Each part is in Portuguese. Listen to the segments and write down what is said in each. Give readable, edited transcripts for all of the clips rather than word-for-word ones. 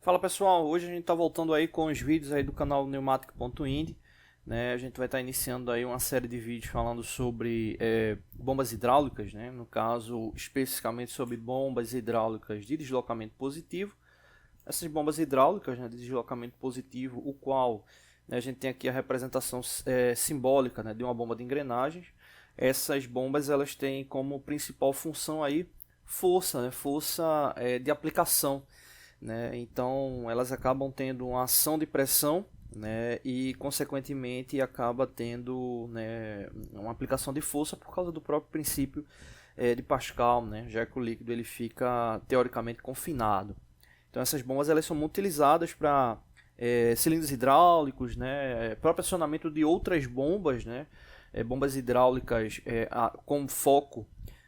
Fala pessoal, hoje a gente está voltando aí com os vídeos aí do canal Pneumatic.ind, né? A gente vai estar iniciando aí uma série de vídeos falando sobre bombas hidráulicas, né? No caso, especificamente sobre bombas hidráulicas de deslocamento positivo. Essas bombas hidráulicas, né, de deslocamento positivo, o qual, né, a gente tem aqui a representação simbólica, né, de uma bomba de engrenagens. Essas bombas elas têm como principal função aí força, né, força de aplicação, né? Então elas acabam tendo uma ação de pressão, né? E consequentemente acaba tendo, né, uma aplicação de força por causa do próprio princípio de Pascal, né? Já que o líquido ele fica teoricamente confinado. Então essas bombas elas são muito utilizadas para cilindros hidráulicos, né? Próprio acionamento de outras bombas, né? Bombas hidráulicas com foco,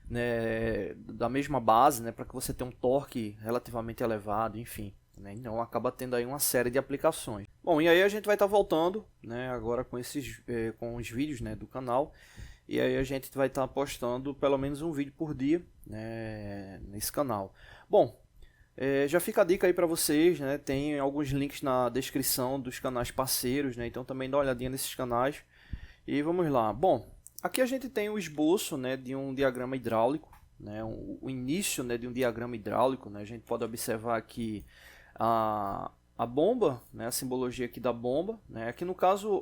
né, da mesma base, né, para que você tenha um torque relativamente elevado, enfim, né, então acaba tendo aí uma série de aplicações. Bom, e aí a gente vai estar voltando, né, agora com com os vídeos, né, do canal, e aí a gente vai estar postando pelo menos um vídeo por dia, né, nesse canal. Bom, já fica a dica aí para vocês, né, tem alguns links na descrição dos canais parceiros, né, então também dá uma olhadinha nesses canais. E vamos lá. Bom, aqui a gente tem o esboço, né, de um diagrama hidráulico, né, o início, né, de um diagrama hidráulico, né. A gente pode observar aqui a bomba, né, a simbologia aqui da bomba, né. Aqui no caso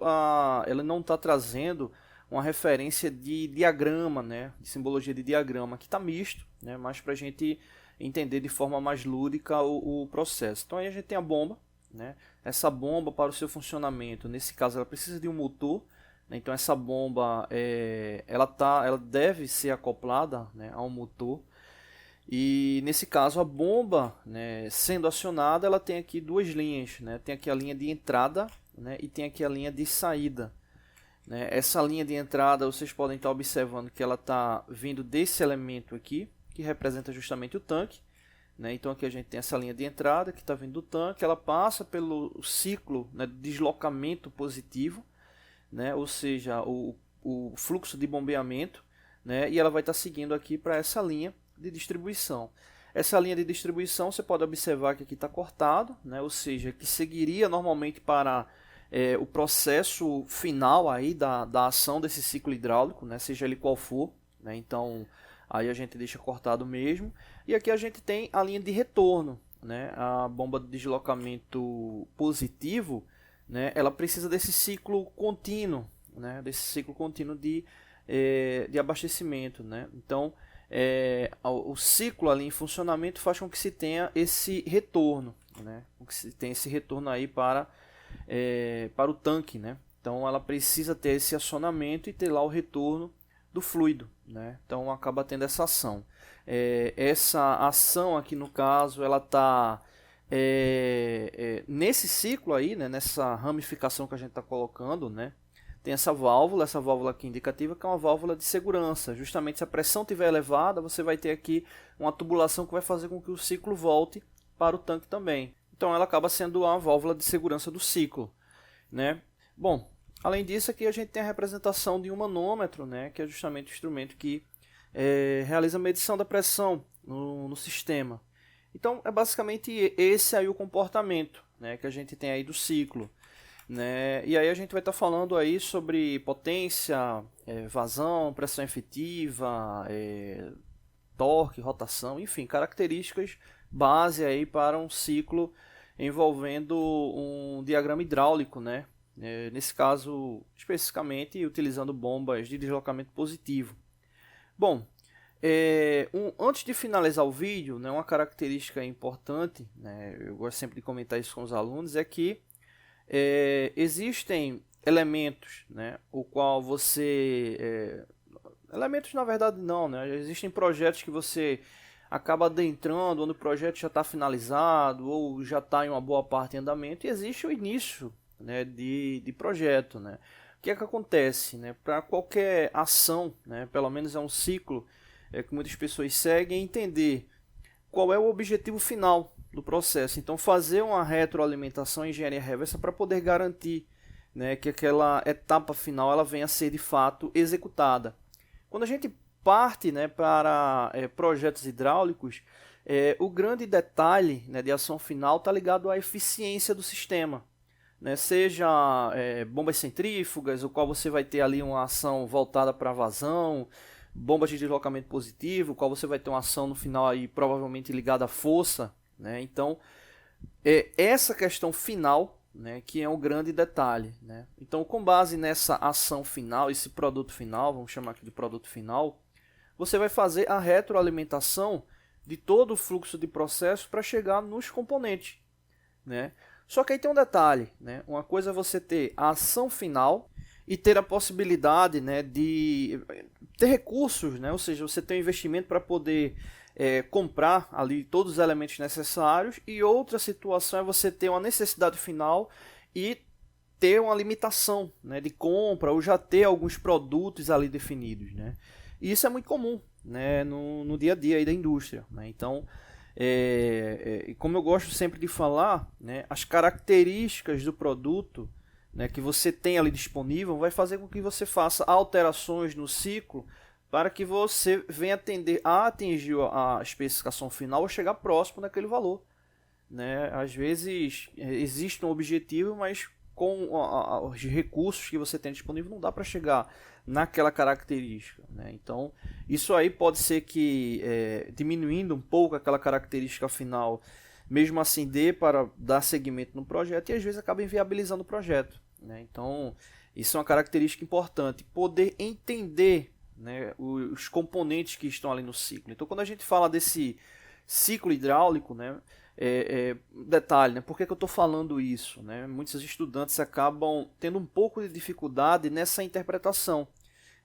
ela não está trazendo uma referência de diagrama, né, de simbologia de diagrama, que está misto, né, mas para a gente entender de forma mais lúdica o processo. Então aí a gente tem a bomba, né. Essa bomba, para o seu funcionamento, nesse caso ela precisa de um motor. Então essa bomba ela deve ser acoplada, né, a um motor, e nesse caso a bomba, né, sendo acionada, ela tem aqui duas linhas, né, tem aqui a linha de entrada, né, e tem aqui a linha de saída, né. Essa linha de entrada vocês podem estar observando que ela está vindo desse elemento aqui, que representa justamente o tanque, né. Então aqui a gente tem essa linha de entrada que está vindo do tanque, ela passa pelo ciclo, né, de deslocamento positivo, né, ou seja, o fluxo de bombeamento, né, e ela vai estar seguindo aqui para essa linha de distribuição. Essa linha de distribuição você pode observar que aqui está cortado, né, ou seja, que seguiria normalmente para o processo final aí da ação desse ciclo hidráulico, né, seja ele qual for, né, então aí a gente deixa cortado mesmo. E aqui a gente tem a linha de retorno, né, a bomba de deslocamento positivo, né, ela precisa desse ciclo contínuo, né, de abastecimento, né. Então o ciclo ali em funcionamento faz com que se tenha esse retorno, né, com que se tenha esse retorno aí para o tanque, né. Então ela precisa ter esse acionamento e ter lá o retorno do fluido, né. Então acaba tendo essa ação. Essa ação aqui no caso ela está nesse ciclo aí, né, nessa ramificação que a gente está colocando, né, tem essa válvula aqui indicativa, que é uma válvula de segurança. Justamente se a pressão estiver elevada, você vai ter aqui uma tubulação que vai fazer com que o ciclo volte para o tanque também. Então ela acaba sendo a válvula de segurança do ciclo, né. Bom, além disso aqui a gente tem a representação de um manômetro, né, que é justamente o instrumento que realiza a medição da pressão no sistema. Então é basicamente esse aí o comportamento, né, que a gente tem aí do ciclo, né? E aí a gente vai estar falando aí sobre potência, vazão, pressão efetiva, torque, rotação, enfim, características base aí para um ciclo envolvendo um diagrama hidráulico, né? Nesse caso especificamente utilizando bombas de deslocamento positivo. Bom, antes de finalizar o vídeo, né, uma característica importante, né, eu gosto sempre de comentar isso com os alunos, é que existem elementos, né, o qual você... elementos na verdade não, né, existem projetos que você acaba adentrando, onde o projeto já está finalizado ou já está em uma boa parte em andamento, e existe o início, né, de projeto, né. O que é que acontece, né, para qualquer ação, né, pelo menos é um ciclo que muitas pessoas seguem, entender qual é o objetivo final do processo. Então fazer uma retroalimentação em engenharia reversa para poder garantir, né, que aquela etapa final ela venha a ser de fato executada. Quando a gente parte, né, para projetos hidráulicos, O grande detalhe, né, de ação final está ligado à eficiência do sistema, né? Seja bombas centrífugas, o qual você vai ter ali uma ação voltada para vazão, bombas de deslocamento positivo, o qual você vai ter uma ação no final aí provavelmente ligada à força, né? Então, essa questão final, né, que é um grande detalhe, né? Então, com base nessa ação final, esse produto final, vamos chamar aqui de produto final, você vai fazer a retroalimentação de todo o fluxo de processo para chegar nos componentes, né? Só que aí tem um detalhe, né? Uma coisa é você ter a ação final e ter a possibilidade, né, de ter recursos, né? Ou seja, você tem um investimento para poder comprar ali todos os elementos necessários, e outra situação é você ter uma necessidade final e ter uma limitação, né, de compra, ou já ter alguns produtos ali definidos, né? E isso é muito comum, né, no dia a dia aí da indústria, né? Então, como eu gosto sempre de falar, né, as características do produto, né, que você tem ali disponível vai fazer com que você faça alterações no ciclo para que você venha atingir a especificação final ou chegar próximo daquele valor, né? Às vezes existe um objetivo, mas com os recursos que você tem disponível não dá para chegar naquela característica, né? Então isso aí pode ser que diminuindo um pouco aquela característica final, mesmo assim dê para dar seguimento no projeto, e às vezes acaba inviabilizando o projeto, né? Então isso é uma característica importante, poder entender, né, os componentes que estão ali no ciclo. Então quando a gente fala desse ciclo hidráulico, né, detalhe, né, por que eu estou falando isso, né? Muitos estudantes acabam tendo um pouco de dificuldade nessa interpretação,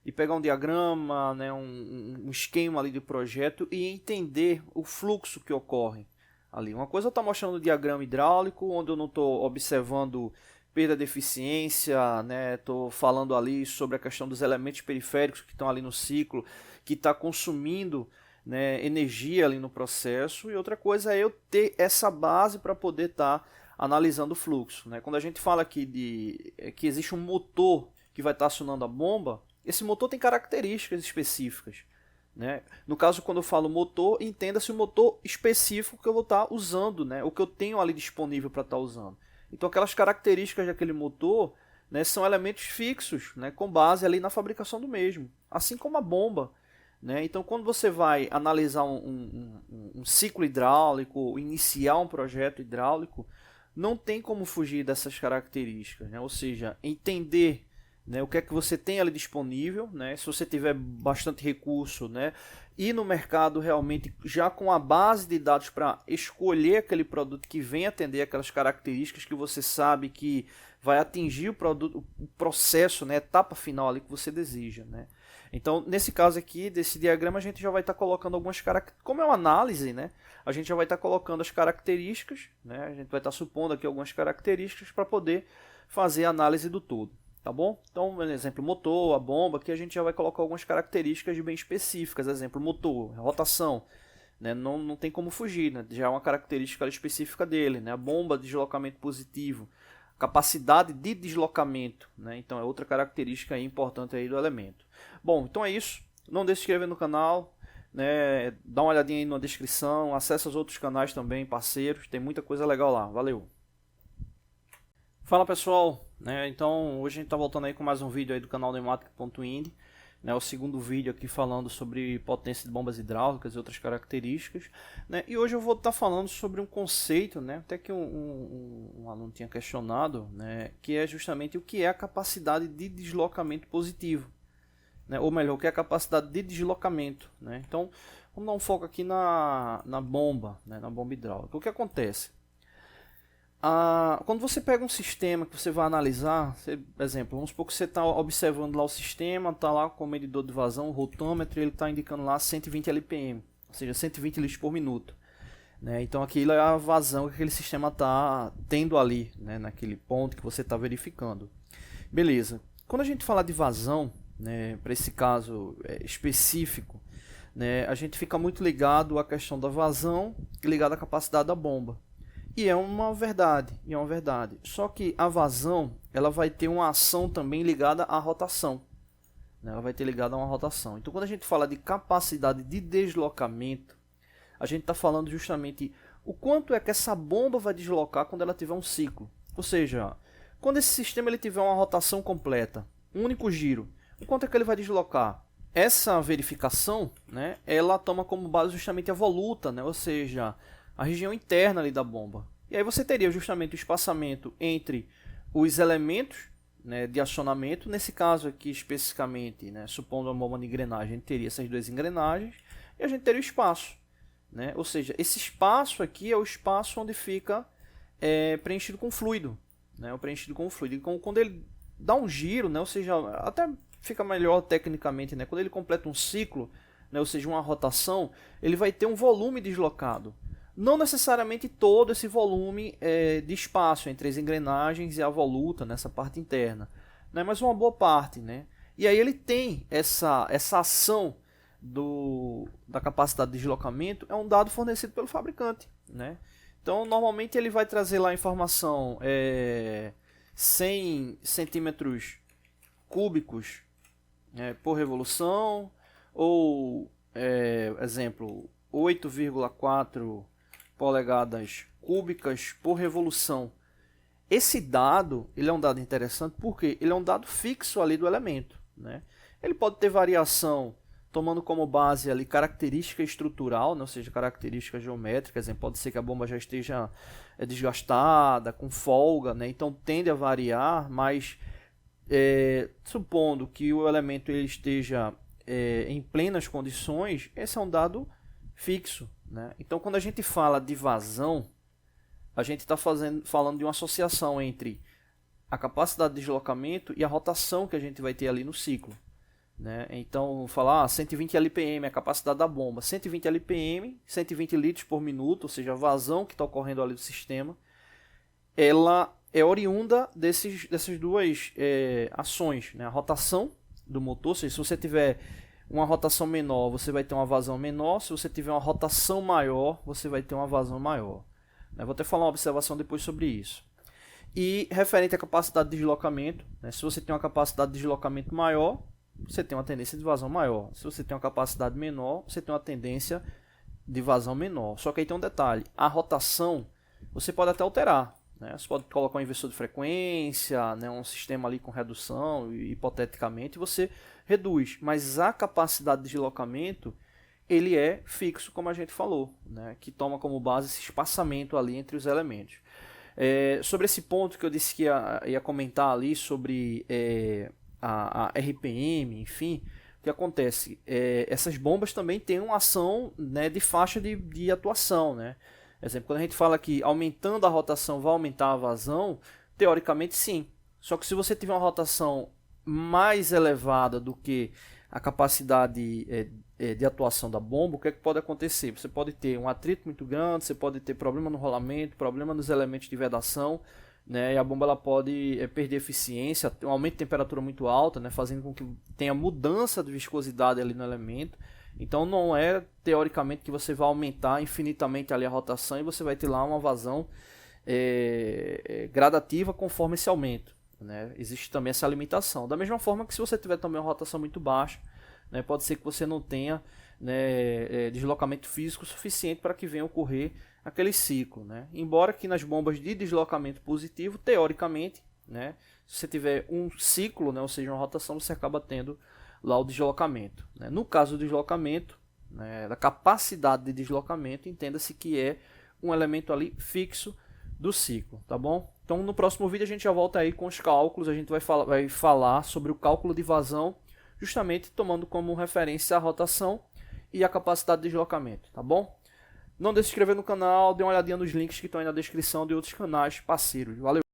de pegar um diagrama, né, um esquema ali de projeto e entender o fluxo que ocorre ali. Uma coisa eu estou mostrando o diagrama hidráulico, onde eu não estou observando perda de eficiência, né? Estou falando ali sobre a questão dos elementos periféricos que estão ali no ciclo, que está consumindo, né, energia ali no processo. E outra coisa é eu ter essa base para poder estar analisando o fluxo, né? Quando a gente fala aqui que existe um motor que vai estar acionando a bomba, esse motor tem características específicas, né? No caso, quando eu falo motor, entenda-se o motor específico que eu vou estar usando, né? O que eu tenho ali disponível para estar usando. Então aquelas características daquele motor, né, são elementos fixos, né, com base ali na fabricação do mesmo, assim como a bomba, né? Então quando você vai analisar um ciclo hidráulico, iniciar um projeto hidráulico, não tem como fugir dessas características, né? Ou seja, entender, né, o que é que você tem ali disponível, né? Se você tiver bastante recurso, né, ir no mercado realmente já com a base de dados para escolher aquele produto que vem atender aquelas características que você sabe que vai atingir o produto, o processo, né, a etapa final ali que você deseja, né? Então, nesse caso aqui, desse diagrama, a gente já vai estar colocando algumas características, como é uma análise, né? A gente já vai estar colocando as características, né? A gente vai estar supondo aqui algumas características para poder fazer a análise do todo. Tá bom? Então, por exemplo, motor, a bomba, aqui a gente já vai colocar algumas características bem específicas. Exemplo, motor, rotação, né? Não tem como fugir, né? Já é uma característica específica dele, né? A bomba, deslocamento positivo, capacidade de deslocamento, né? Então é outra característica aí importante aí do elemento. Bom, então é isso. Não deixe de se inscrever no canal, né? Dá uma olhadinha aí na descrição, acessa os outros canais também, parceiros, tem muita coisa legal lá. Valeu! Fala pessoal, né? Então hoje a gente está voltando aí com mais um vídeo aí do canal Pneumatic.ind, né? O segundo vídeo aqui falando sobre potência de bombas hidráulicas e outras características, né? E hoje eu vou estar falando sobre um conceito, né? Até que um aluno tinha questionado, né? Que é justamente o que é a capacidade de deslocamento positivo, né? Ou melhor, o que é a capacidade de deslocamento, né? Então vamos dar um foco aqui na bomba, né? Na bomba hidráulica. O que acontece? Quando você pega um sistema que você vai analisar, por exemplo, vamos supor que você está observando lá o sistema, está lá com o medidor de vazão, o rotômetro, ele está indicando lá 120 LPM, ou seja, 120 litros por minuto, né? Então aquilo é a vazão que aquele sistema está tendo ali, né? Naquele ponto que você está verificando. Beleza. Quando a gente fala de vazão, né, para esse caso específico, né, a gente fica muito ligado à questão da vazão e ligado à capacidade da bomba. E é uma verdade, Só que a vazão, ela vai ter uma ação também ligada à rotação, né? Ela vai ter ligada a uma rotação. Então, quando a gente fala de capacidade de deslocamento, a gente está falando justamente o quanto é que essa bomba vai deslocar quando ela tiver um ciclo. Ou seja, quando esse sistema ele tiver uma rotação completa, um único giro, o quanto é que ele vai deslocar? Essa verificação, né, ela toma como base justamente a voluta, né, ou seja, a região interna ali da bomba. E aí você teria justamente o espaçamento entre os elementos, né, de acionamento. Nesse caso aqui especificamente, né, supondo uma bomba de engrenagem, a gente teria essas duas engrenagens e a gente teria o espaço. Né? Ou seja, esse espaço aqui é o espaço onde fica preenchido com fluido. Né? O preenchido com fluido. E quando ele dá um giro, né, ou seja, até fica melhor tecnicamente, né, quando ele completa um ciclo, né, ou seja, uma rotação, ele vai ter um volume deslocado. Não necessariamente todo esse volume de espaço entre as engrenagens e a voluta nessa parte interna, né? Mas uma boa parte. Né? E aí ele tem essa ação da capacidade de deslocamento, é um dado fornecido pelo fabricante. Né? Então normalmente ele vai trazer lá a informação 100 centímetros cúbicos por revolução, ou exemplo 8,4 polegadas cúbicas por revolução. Esse dado ele é um dado interessante porque ele é um dado fixo ali do elemento. Né? Ele pode ter variação tomando como base ali característica estrutural, né? Ou seja, características geométricas. Pode ser que a bomba já esteja desgastada, com folga, né? Então tende a variar, mas supondo que o elemento ele esteja em plenas condições, esse é um dado fixo. Né? Então, quando a gente fala de vazão, a gente está falando de uma associação entre a capacidade de deslocamento e a rotação que a gente vai ter ali no ciclo. Né? Então, falar 120 LPM é a capacidade da bomba, 120 LPM, 120 litros por minuto, ou seja, a vazão que está ocorrendo ali do sistema, ela é oriunda dessas duas ações. Né? A rotação do motor, ou seja, se você tiver uma rotação menor, você vai ter uma vazão menor. Se você tiver uma rotação maior, você vai ter uma vazão maior. Eu vou até falar uma observação depois sobre isso. E referente à capacidade de deslocamento, né? Se você tem uma capacidade de deslocamento maior, você tem uma tendência de vazão maior. Se você tem uma capacidade menor, você tem uma tendência de vazão menor. Só que aí tem um detalhe. A rotação, você pode até alterar. Né? Você pode colocar um inversor de frequência, né? Um sistema ali com redução, hipoteticamente, você reduz. Mas a capacidade de deslocamento, ele é fixo, como a gente falou, né? Que toma como base esse espaçamento ali entre os elementos. Sobre esse ponto que eu disse que ia comentar ali sobre a RPM, enfim, o que acontece? Essas bombas também têm uma ação, né, de faixa de atuação, né? Exemplo, quando a gente fala que aumentando a rotação vai aumentar a vazão, teoricamente sim. Só que se você tiver uma rotação mais elevada do que a capacidade de atuação da bomba, o que é que pode acontecer? Você pode ter um atrito muito grande, você pode ter problema no rolamento, problema nos elementos de vedação, né? E a bomba ela pode perder eficiência, um aumento de temperatura muito alta, né? Fazendo com que tenha mudança de viscosidade ali no elemento. Então não é teoricamente que você vai aumentar infinitamente ali a rotação e você vai ter lá uma vazão gradativa conforme esse aumento. Né? Existe também essa limitação. Da mesma forma que se você tiver também uma rotação muito baixa, né, pode ser que você não tenha, né, deslocamento físico suficiente para que venha ocorrer aquele ciclo. Né? Embora que nas bombas de deslocamento positivo, teoricamente, né, se você tiver um ciclo, né, ou seja, uma rotação, você acaba tendo lá o deslocamento. Né? No caso do deslocamento, né, da capacidade de deslocamento, entenda-se que é um elemento ali fixo do ciclo, tá bom? Então no próximo vídeo a gente já volta aí com os cálculos, a gente vai falar sobre o cálculo de vazão, justamente tomando como referência a rotação e a capacidade de deslocamento, tá bom? Não deixe de se inscrever no canal, dê uma olhadinha nos links que estão aí na descrição de outros canais parceiros. Valeu!